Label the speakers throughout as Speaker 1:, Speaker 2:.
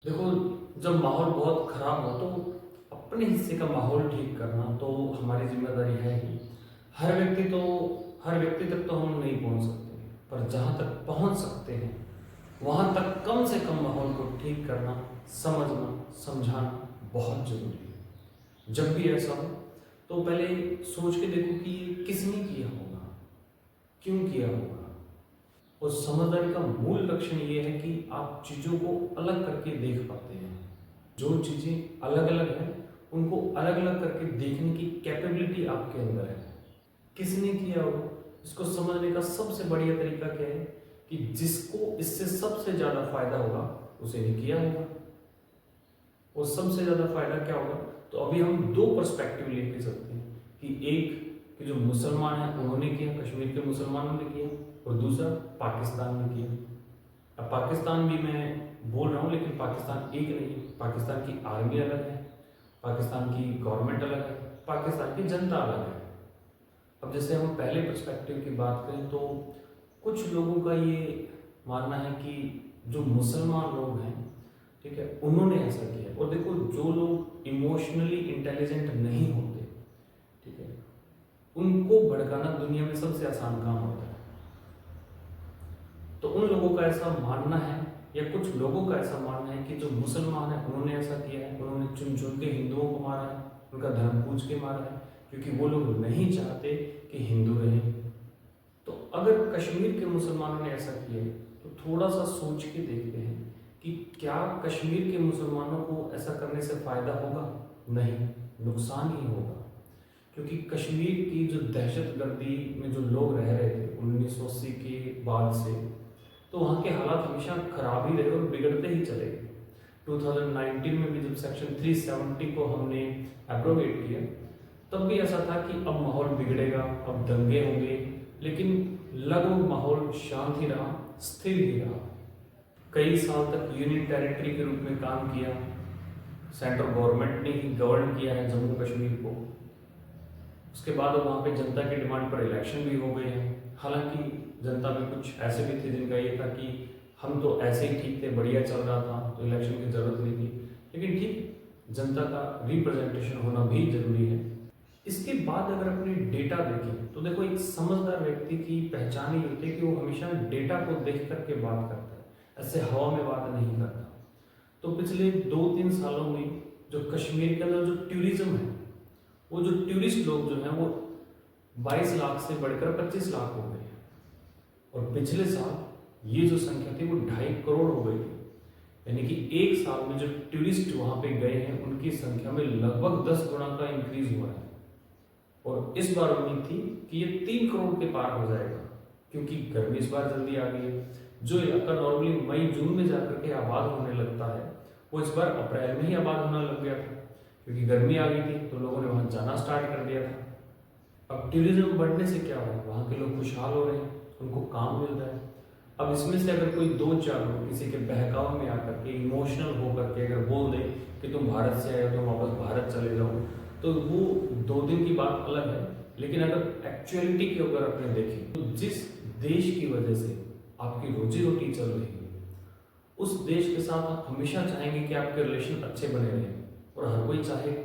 Speaker 1: देखो, जब माहौल बहुत खराब हो तो अपने हिस्से का माहौल ठीक करना तो हमारी जिम्मेदारी है ही। हर व्यक्ति तक तो हम नहीं पहुंच सकते, पर जहां तक पहुंच सकते हैं वहां तक कम से कम माहौल को ठीक करना, समझना, समझाना बहुत जरूरी है। जब भी ऐसा हो तो पहले सोच के देखो कि ये किसने किया होगा, क्यों किया होगा। और समझदारी का मूल लक्षण ये है कि आप चीज़ों को अलग करके देख पाते हैं। जो चीज़ें अलग अलग हैं उनको अलग अलग करके देखने की कैपेबिलिटी आपके अंदर है। किसने किया हो, इसको समझने का सबसे बढ़िया तरीका क्या है कि जिसको इससे सबसे ज़्यादा फायदा होगा उसे नहीं किया होगा। और सबसे ज़्यादा फायदा क्या होगा, तो अभी हम दो पर्सपेक्टिव लेके चलते हैं कि एक कि जो मुसलमान हैं उन्होंने किया, कश्मीर के मुसलमानों ने किया, और दूसरा पाकिस्तान ने किया। अब पाकिस्तान भी मैं बोल रहा हूँ, लेकिन पाकिस्तान एक नहीं है। पाकिस्तान की आर्मी अलग है, पाकिस्तान की गवर्नमेंट अलग है, पाकिस्तान की जनता अलग है। अब जैसे हम पहले पर्सपेक्टिव की बात करें तो कुछ लोगों का ये मानना है कि जो मुसलमान लोग हैं, ठीक है, उन्होंने ऐसा किया। और देखो, जो लोग इमोशनली इंटेलिजेंट नहीं होते, ठीक है, उनको भड़काना दुनिया में सबसे आसान काम होता है। तो उन लोगों का ऐसा मानना है, या कुछ लोगों का ऐसा मानना है कि जो मुसलमान है उन्होंने ऐसा किया है, उन्होंने चुन चुन के हिंदुओं को मारा है, उनका धर्म पूछ के मारा है, क्योंकि वो लोग नहीं चाहते कि हिंदू रहें। तो अगर कश्मीर के मुसलमानों ने ऐसा किया है तो थोड़ा सा सोच के देखते हैं कि क्या कश्मीर के मुसलमानों को ऐसा करने से फायदा होगा? नहीं, नुकसान ही होगा। क्योंकि कश्मीर की जो दहशतगर्दी में जो लोग रह रहे थे 1980 के बाद से, तो वहाँ के हालात हमेशा खराब ही रहे और बिगड़ते ही चले गए। 2019 में भी जब सेक्शन 370 को हमने एप्रोवेट किया, तब भी ऐसा था कि अब माहौल बिगड़ेगा, अब दंगे होंगे, लेकिन लगभग माहौल शांत ही रहा, स्थिर ही रहा। कई साल तक यूनियन टेरिटरी के रूप में काम किया, सेंट्रल गवर्नमेंट ने ही गवर्न किया है जम्मू कश्मीर को। उसके बाद वहाँ पे जनता की डिमांड पर इलेक्शन भी हो गए हैं। हालांकि जनता में कुछ ऐसे भी थे जिनका ये था कि हम तो ऐसे ही ठीक थे, बढ़िया चल रहा था, तो इलेक्शन की जरूरत नहीं थी। लेकिन ठीक, जनता का रिप्रेजेंटेशन होना भी जरूरी है। इसके बाद अगर अपने डेटा देखें तो देखो, एक समझदार व्यक्ति की पहचान ही होती है कि वो हमेशा डेटा को देख करके बात करता है, ऐसे हवा में बात नहीं करता। तो पिछले 2-3 सालों में जो कश्मीर के अंदर जो टूरिज्म है, वो जो टूरिस्ट लोग जो हैं वो 22 लाख से बढ़कर 25 लाख हो गए हैं। और पिछले साल ये जो संख्या थी वो 2.5 करोड़ हो गई थी। यानी कि एक साल में जो टूरिस्ट वहाँ पे गए हैं उनकी संख्या में लगभग 10 गुना का इंक्रीज हुआ है। और इस बार उम्मीद थी कि ये 3 करोड़ के पार हो जाएगा, क्योंकि गर्मी इस बार जल्दी आ गई है। जो इलाका नॉर्मली मई जून में जाकर के आबाद होने लगता है, वो इस बार अप्रैल में ही आबाद होने लग गया था, क्योंकि गर्मी आ गई थी तो लोगों ने वहाँ जाना स्टार्ट कर दिया था। अब टूरिज्म बढ़ने से क्या हुआ, वहाँ के लोग खुशहाल हो रहे हैं, उनको काम मिल रहा है। अब इसमें से अगर कोई 2-4 लोग किसी के बहकावे में आकर के इमोशनल होकर के अगर बोल दे कि तुम भारत से आए हो तो वापस भारत चले जाओ, तो वो 2 दिन की बात अलग है। लेकिन अगर एक्चुअलिटी की अगर अपने देखें तो जिस देश की वजह से आपकी रोजी रोटी चल रही है, उस देश के साथ आप हमेशा चाहेंगे कि आपके रिलेशन अच्छे बने रहें, और हर कोई चाहे।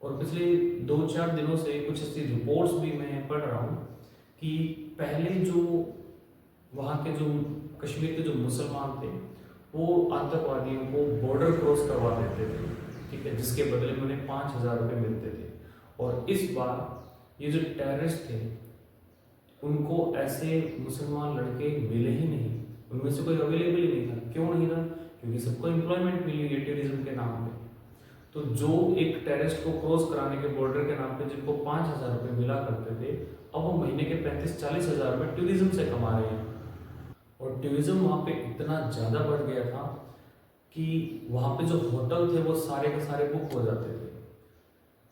Speaker 1: और पिछले 2-4 दिनों से कुछ ऐसी रिपोर्ट्स भी मैं पढ़ रहा हूँ कि पहले जो वहाँ के जो कश्मीर के जो मुसलमान थे, वो आतंकवादियों को बॉर्डर क्रॉस करवा देते थे, ठीक है, जिसके बदले में उन्हें 5,000 रुपये मिलते थे। और इस बार ये जो टेररिस्ट थे, उनको ऐसे मुसलमान लड़के मिले ही नहीं, उनमें से कोई अवेलेबल ही नहीं था। क्यों नहीं था? क्योंकि सबको एम्प्लॉयमेंट मिली है टूरिज्म के नाम पे। तो जो एक टेररिस्ट को क्रॉस कराने के बॉर्डर के नाम पे जिनको 5,000 रुपये मिला करते थे, अब वो महीने के 35-40 हज़ार रुपये टूरिज्म से कमा रहे हैं। और टूरिज्म वहाँ पे इतना ज़्यादा बढ़ गया था कि वहाँ पे जो होटल थे वो सारे के सारे बुक हो जाते थे।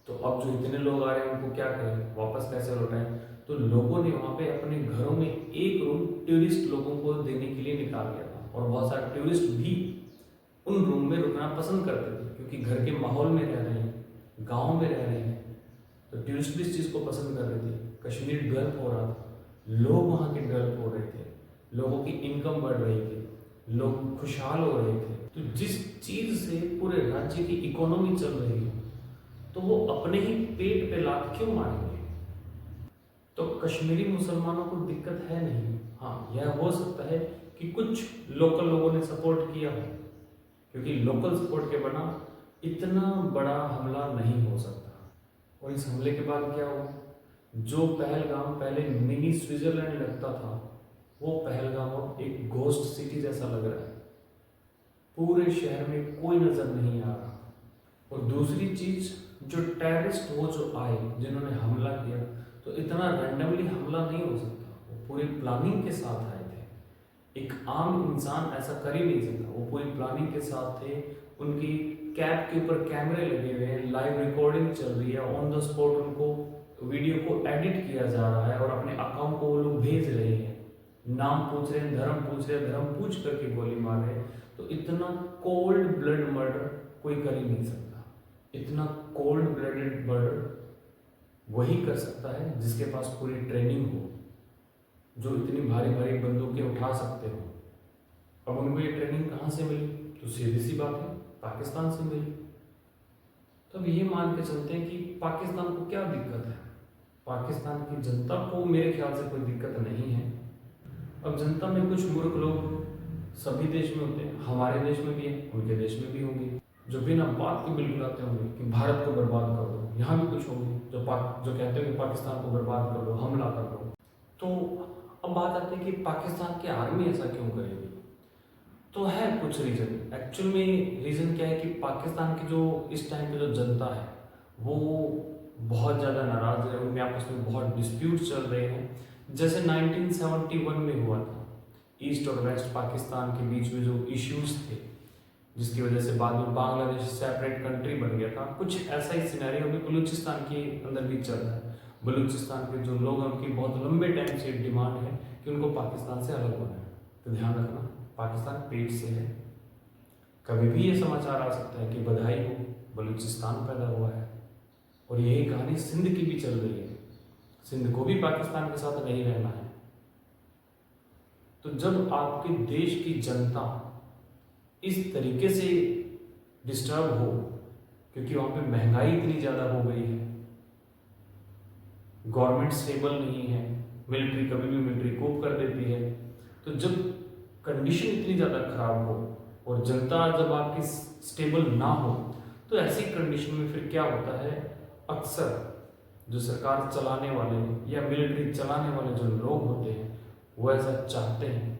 Speaker 1: तो अब जो इतने लोग आ रहे हैं उनको क्या करें, वापस कैसे लौटाएं? तो लोगों ने वहाँ पे अपने घरों में एक रूम टूरिस्ट लोगों को देने के लिए निकाल दिया था। और बहुत सारे टूरिस्ट भी उन रूम में रुकना पसंद करते थे, क्योंकि घर के माहौल में रह रहे हैं, गाँव में रह रहे हैं। तो टूरिस्ट भी इस चीज़ को पसंद कर रहे थे। कश्मीर डेवलप हो रहा था, लोग वहाँ के डेवलप हो रहे थे, लोगों की इनकम बढ़ रही थी। लोग खुशहाल हो रहे थे। तो जिस चीज से पूरे राज्य की इकोनॉमी चल रही हो, तो वो अपने ही पेट पे लात क्यों मारेंगे? तो कश्मीरी मुसलमानों को दिक्कत है नहीं। हाँ, यह हो सकता है कि कुछ लोकल लोगों ने सपोर्ट किया हो, क्योंकि लोकल सपोर्ट के बिना इतना बड़ा हमला नहीं हो सकता। और इस हमले के बाद क्या हुआ? जो पहलगाम पहले मिनी स्विट्जरलैंड लगता था, वो पहलगाम अब एक घोस्ट सिटी जैसा लग रहा है। पूरे शहर में कोई नजर नहीं आ रहा। और दूसरी चीज, जो टेररिस्ट वो जो आए जिन्होंने हमला किया, तो इतना रैंडमली हमला नहीं हो सकता, वो पूरी प्लानिंग के साथ आए थे। एक आम इंसान ऐसा कर ही नहीं सकता। वो पूरी प्लानिंग के साथ थे। उनकी कैब के ऊपर कैमरे लगे हुए हैं, लाइव रिकॉर्डिंग चल रही है, ऑन द स्पॉट उनको वीडियो को एडिट किया जा रहा है और अपने अकाउंट को वो लोग भेज रहे हैं। नाम पूछ रहे हैं, धर्म पूछ रहे हैं, धर्म पूछ करके गोली मार रहे हैं। तो इतना कोल्ड ब्लड मर्डर कोई कर ही नहीं सकता। इतना कोल्ड ब्लडेड मर्डर वही कर सकता है जिसके पास पूरी ट्रेनिंग हो, जो इतनी भारी भारी बंदूकें उठा सकते हो। अब उनको ये ट्रेनिंग कहाँ से मिली? तो सीधी सी बात है, पाकिस्तान से मिली। तो अब ये मान के चलते हैं कि पाकिस्तान को क्या दिक्कत है? पाकिस्तान की जनता को मेरे ख्याल से कोई दिक्कत नहीं है। अब जनता में कुछ मूर्ख लोग सभी देश में होते हैं, हमारे देश में भी है, उनके देश में भी होंगे, जो बिना बात के बिलकुलाते होंगे कि भारत को बर्बाद कर दो। यहाँ भी कुछ होंगे जो कहते हैं कि पाकिस्तान को बर्बाद कर दो, हमला कर दो। तो अब बात आती है कि पाकिस्तान की आर्मी ऐसा क्यों करेगी? तो है कुछ रीजन। एक्चुअल में रीजन क्या है कि पाकिस्तान की जो इस टाइम पे जो जनता है वो बहुत ज़्यादा नाराज है। उनमें आपस में बहुत डिस्प्यूट चल रहे हैं। जैसे 1971 में हुआ था, ईस्ट और वेस्ट पाकिस्तान के बीच में जो इश्यूज थे, जिसकी वजह से बाद में बांग्लादेश सेपरेट कंट्री बन गया था। कुछ ऐसा ही सिनेरियो अभी बलूचिस्तान के अंदर भी चल रहा है। बलूचिस्तान के जो लोग हैं उनकी बहुत लंबे टाइम से डिमांड है कि उनको पाकिस्तान से अलग होना है। तो ध्यान रखना, पाकिस्तान पेट से है। कभी भी ये समाचार आ सकता है कि बधाई हो, बलूचिस्तान पैदा हुआ है। और यही कहानी सिंध की भी चल रही है। सिंध को भी पाकिस्तान के साथ नहीं रहना है। तो जब आपके देश की जनता इस तरीके से डिस्टर्ब हो, क्योंकि वहां पे महंगाई इतनी ज्यादा हो गई है, गवर्नमेंट स्टेबल नहीं है, मिलिट्री कभी भी मिलिट्री कूप कर देती है, तो जब कंडीशन इतनी ज़्यादा खराब हो और जनता जब आपकी स्टेबल ना हो, तो ऐसी कंडीशन में फिर क्या होता है? अक्सर जो सरकार चलाने वाले या मिलिट्री चलाने वाले जो लोग होते हैं वो ऐसा चाहते हैं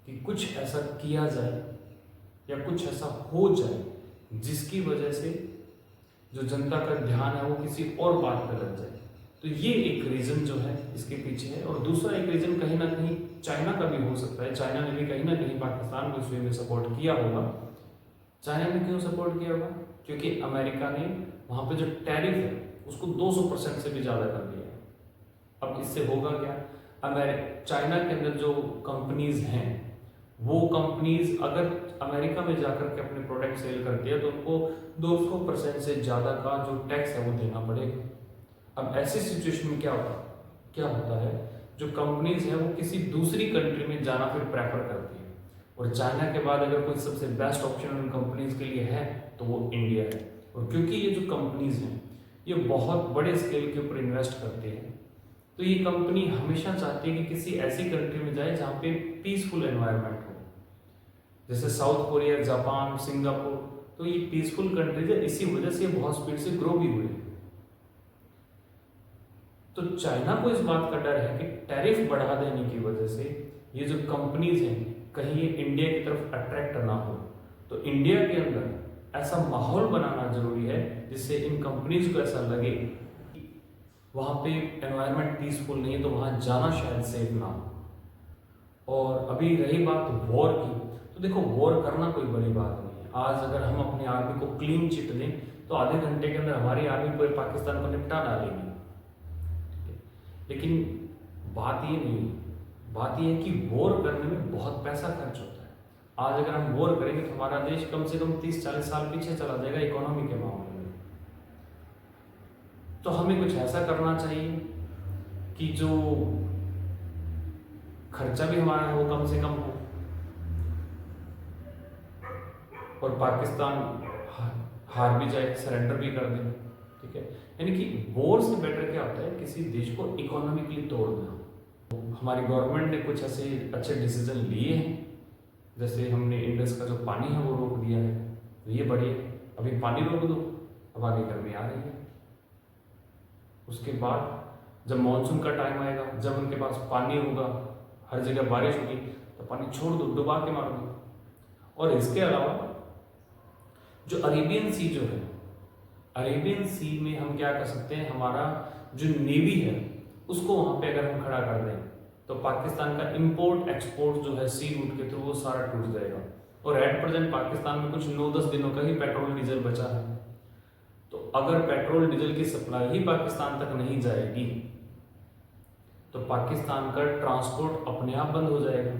Speaker 1: कि कुछ ऐसा किया जाए या कुछ ऐसा हो जाए जिसकी वजह से जो जनता का ध्यान है वो किसी और बात पर लग जाए। तो ये एक रीज़न जो है इसके पीछे है। और दूसरा एक रीज़न कहीं ना कहीं चाइना का भी हो सकता है। चाइना ने भी कहीं ना कहीं पाकिस्तान को इस वे में सपोर्ट किया होगा। चाइना ने क्यों सपोर्ट किया होगा? क्योंकि अमेरिका ने वहाँ पे जो टैरिफ है उसको 200% से भी ज़्यादा कर दिया। अब इससे होगा क्या? चाइना के अंदर जो कंपनीज हैं वो कंपनीज अगर अमेरिका में जाकर के अपने प्रोडक्ट सेल करती है तो उनको 200% से ज़्यादा का जो टैक्स है वो देना पड़ेगा। अब ऐसी सिचुएशन में क्या होता है, जो कंपनीज है वो किसी दूसरी कंट्री में जाना फिर प्रेफर करती है। और चाइना के बाद अगर कोई सबसे बेस्ट ऑप्शन उन कंपनीज के लिए है तो वो इंडिया है। और क्योंकि ये जो कंपनीज हैं ये बहुत बड़े स्केल के ऊपर इन्वेस्ट करते हैं, तो ये कंपनी हमेशा चाहती है कि किसी ऐसी कंट्री में जाए जहाँ पे पीसफुल एनवायरनमेंट हो, जैसे साउथ कोरिया, जापान, सिंगापुर। तो ये पीसफुल कंट्रीज है, इसी वजह से बहुत स्पीड से ग्रो भी हुई। तो चाइना को इस बात का डर है कि टैरिफ बढ़ा देने की वजह से ये जो कंपनीज हैं कहीं ये इंडिया की तरफ अट्रैक्ट ना हो। तो इंडिया के अंदर ऐसा माहौल बनाना जरूरी है जिससे इन कंपनीज को ऐसा लगे कि वहाँ पे एनवायरनमेंट पीसफुल नहीं है, तो वहाँ जाना शायद सेफ ना हो। और अभी रही बात वॉर की, तो देखो वॉर करना कोई बड़ी बात नहीं है। आज अगर हम अपनी आर्मी को क्लीन चिट दें तो आधे घंटे के अंदर हमारी आर्मी पूरे पाकिस्तान को निपटा डालेगी। लेकिन बात ये नहीं, बात ये है कि वॉर करने में बहुत पैसा खर्च होता है। आज अगर हम वॉर करेंगे तो हमारा देश कम से कम 30-40 साल पीछे चला जाएगा इकोनॉमी के मामले में। तो हमें कुछ ऐसा करना चाहिए कि जो खर्चा भी हमारा है वो कम से कम हो, और पाकिस्तान हार भी जाए, सरेंडर भी कर दे, ठीक है। यानी कि वॉर से बेटर क्या होता है, किसी देश को इकोनॉमिकली तोड़ना। हमारी गवर्नमेंट ने कुछ ऐसे अच्छे डिसीजन लिए हैं, जैसे हमने इंडस का जो पानी है वो रोक दिया है, तो ये बढ़िया। अभी पानी रोक दो, अब आगे गर्मी आ रही है। उसके बाद जब मानसून का टाइम आएगा, जब उनके पास पानी होगा, हर जगह बारिश होगी, तो पानी छोड़ दो, डुबा के मार दो। और इसके अलावा जो अरेबियन सी जो है, अरेबियन सी में हम क्या कर सकते हैं, हमारा जो नेवी है उसको वहां पे अगर हम खड़ा कर दें तो पाकिस्तान का इंपोर्ट एक्सपोर्ट जो है सी रूट के थ्रू वो सारा टूट जाएगा। और एट प्रेजेंट पाकिस्तान में कुछ 9-10 दिनों का ही पेट्रोल डीजल बचा है। तो अगर पेट्रोल डीजल की सप्लाई ही पाकिस्तान तक नहीं जाएगी तो पाकिस्तान का ट्रांसपोर्ट अपने आप बंद हो जाएगा।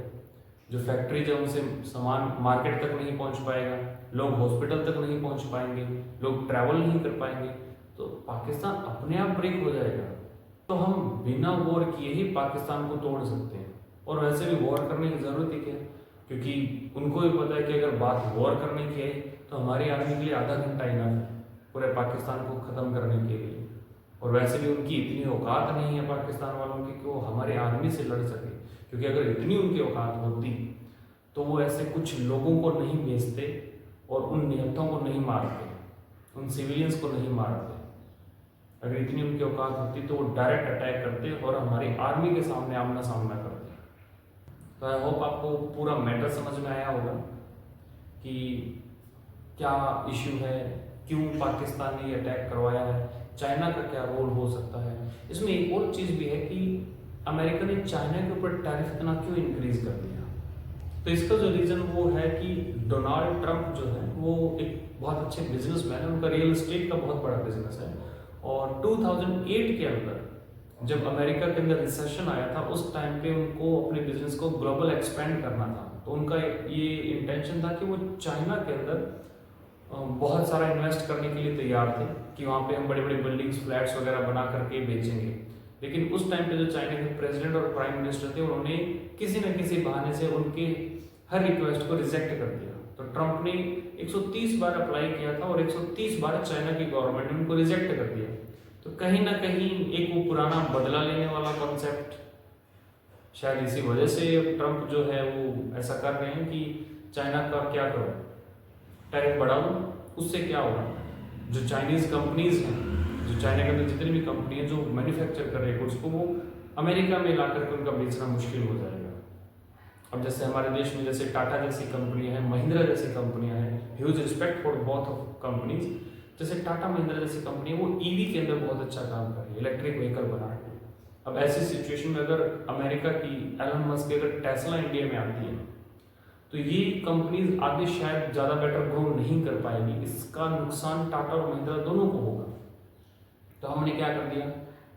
Speaker 1: जो फैक्ट्रीज है उनसे सामान मार्केट तक नहीं पहुंच पाएगा, लोग हॉस्पिटल तक नहीं पहुंच पाएंगे, लोग ट्रैवल नहीं कर पाएंगे, तो पाकिस्तान अपने आप ब्रेक हो जाएगा। तो हम बिना वॉर किए ही पाकिस्तान को तोड़ सकते हैं। और वैसे भी वॉर करने की ज़रूरत ही क्या है, क्योंकि उनको भी पता है कि अगर बात वॉर करने की है तो हमारी आर्मी के लिए आधा घंटा इनफ है पूरे पाकिस्तान को ख़त्म करने के लिए। और वैसे भी उनकी इतनी औकात नहीं है पाकिस्तान वालों की कि वो हमारे आर्मी से लड़ सके, क्योंकि अगर इतनी उनकी औकात होती तो वो ऐसे कुछ लोगों को नहीं भेजते और उन निहत्थों को नहीं मारते, उन सिविलियंस को नहीं मारते। अगर इतनी उनकी औकात होती तो वो डायरेक्ट अटैक करते और हमारी आर्मी के सामने आमना सामना करते। तो आई होप आपको पूरा मैटर समझ में आया होगा कि क्या इश्यू है, क्यों पाकिस्तान ने ये अटैक करवाया है, चाइना का क्या रोल हो सकता है। इसमें एक और चीज़ भी है कि अमेरिका ने चाइना के ऊपर टैरिफ इतना क्यों इंक्रीज कर दिया। तो इसका जो रीज़न वो है कि डोनाल्ड ट्रंप जो है वो एक बहुत अच्छे बिजनेसमैन है, उनका रियल एस्टेट का बहुत बड़ा बिजनेस है। और 2008 के अंदर जब अमेरिका के अंदर रिसेशन आया था उस टाइम पे उनको अपने बिजनेस को ग्लोबल एक्सपेंड करना था। तो उनका ये इंटेंशन था कि वो चाइना के अंदर बहुत सारा इन्वेस्ट करने के लिए तैयार थे कि वहाँ पे हम बड़े बड़े बिल्डिंग्स, फ्लैट्स वगैरह बना करके बेचेंगे। लेकिन उस टाइम पे जो चाइना के प्रेसिडेंट और प्राइम मिनिस्टर थे उन्होंने किसी न किसी बहाने से उनके हर रिक्वेस्ट को रिजेक्ट कर दिया। तो ट्रंप ने 130 बार अप्लाई किया था और 130 बार चाइना की गवर्नमेंट ने उनको रिजेक्ट कर दिया। तो कहीं ना कहीं एक वो पुराना बदला लेने वाला कॉन्सेप्ट, शायद इसी वजह से ट्रंप जो है वो ऐसा कर रहे हैं कि चाइना का क्या करो, टैरिफ बढ़ा दो, उससे क्या होगा, जो चाइनीज कंपनीज हैं, जो चाइना के अंदर जितनी भी कंपनी है जो मैन्युफैक्चर कर रही है उसको वो अमेरिका में ला करके उनका बेचना मुश्किल हो जाएगा। अब जैसे हमारे देश में जैसे टाटा जैसी कंपनियां हैं, महिंद्रा जैसी कंपनियां हैं, huge respect for both of companies. जैसे टाटा महिंद्रा जैसी कंपनी है वो ईवी के अंदर बहुत अच्छा काम कर रही है, इलेक्ट्रिक व्हीकल बना रही है। अब ऐसी सिचुएशन में अगर अमेरिका की एलन मस्क की अगर टेस्ला इंडिया में आती है तो ये कंपनीज आगे शायद ज़्यादा बेटर ग्रो नहीं कर पाएगी, इसका नुकसान टाटा और महिंद्रा दोनों को होगा। तो हमने क्या कर दिया,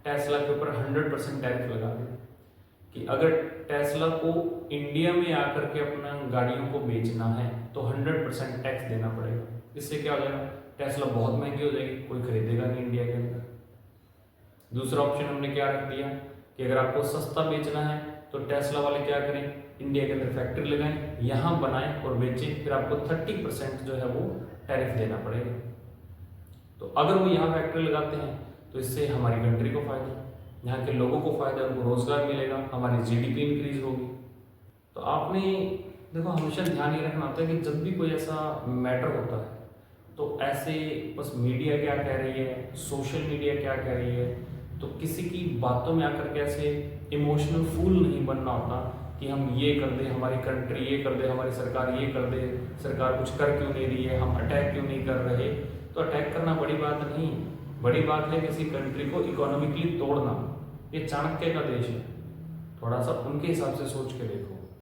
Speaker 1: टेस्ला के ऊपर 100% टैरिफ लगा दिया कि अगर टेस्ला को इंडिया में आकर के अपना गाड़ियों को बेचना है तो 100% टैक्स देना पड़ेगा। इससे क्या हो जाएगा, टेस्ला बहुत महंगी हो जाएगी, कोई खरीदेगा नहीं इंडिया के अंदर। दूसरा ऑप्शन हमने क्या रख दिया कि अगर आपको सस्ता बेचना है तो टेस्ला वाले क्या करें, इंडिया के अंदर फैक्ट्री लगाएं, यहाँ बनाएं और बेचें, फिर आपको 30% जो है वो टैरिफ देना पड़ेगा। तो अगर वो यहाँ फैक्ट्री लगाते हैं तो इससे हमारी कंट्री को फायदा, यहाँ के लोगों को फायदा, उनको रोजगार मिलेगा, हमारी जीडीपी इंक्रीज होगी। तो आपने देखो हमेशा ध्यान ये रखना होता है कि जब भी कोई ऐसा मैटर होता है तो ऐसे बस मीडिया क्या कह रही है, सोशल मीडिया क्या कह रही है, तो किसी की बातों में आकर के ऐसे इमोशनल फूल नहीं बनना होता कि हम ये कर दे, हमारी कंट्री ये कर दे, हमारी सरकार ये कर दे, सरकार कुछ कर क्यों नहीं रही है, हम अटैक क्यों नहीं कर रहे। तो अटैक करना बड़ी बात नहीं, बड़ी बात है किसी कंट्री को इकोनॉमिकली तोड़ना। ये चाणक्य का देश है, थोड़ा सा उनके हिसाब से सोच के देखो।